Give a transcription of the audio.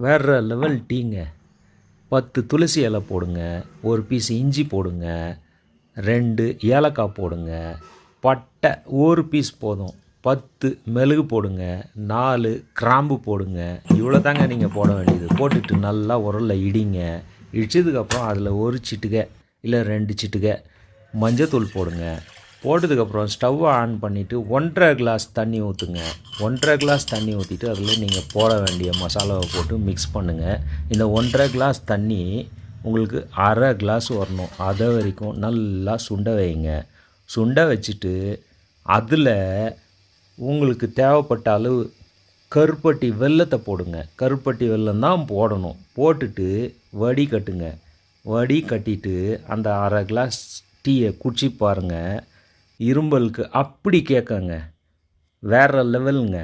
வேறு லெவல் டீங்க. 10 துளசி இலை போடுங்க, ஒரு பீஸ் இஞ்சி போடுங்க, 2 ஏலக்காய் போடுங்க, பட்டை ஒரு பீஸ் போதும், 10 மெழுகு போடுங்க, 4 கிராம்பு போடுங்க. இவ்வளோ தாங்க நீங்கள் போட வேண்டியது. போட்டுட்டு நல்லா உரலில் இடிங்க. இடித்ததுக்கப்புறம் அதில் ஒரு சிட்டிகை இல்லை 2 சிட்டிகை மஞ்சத்தூள் போடுங்க. போட்டதுக்கப்புறம் ஸ்டவ்வை ஆன் பண்ணிவிட்டு 1.5 கிளாஸ் தண்ணி ஊற்றுங்க. 1.5 கிளாஸ் தண்ணி ஊற்றிட்டு அதில் நீங்கள் போட வேண்டிய மசாலாவை போட்டு மிக்ஸ் பண்ணுங்கள். இந்த 1.5 கிளாஸ் தண்ணி உங்களுக்கு 1/2 கிளாஸ் வரணும். அதை வரைக்கும் நல்லா சுண்ட வைங்க. சுண்ட வச்சுட்டு அதில் உங்களுக்கு தேவைப்பட்ட அளவு கருப்பட்டி வெல்லத்தை போடுங்க. கருப்பட்டி வெல்லம் தான் போடணும். போட்டுட்டு வடி கட்டுங்க. வடி கட்டிட்டு அந்த 1/2 கிளாஸ் டீயை குடிச்சு பாருங்கள். இரும்பலுக்கு அப்படி கேட்கங்க. வேறு லெவலுங்க.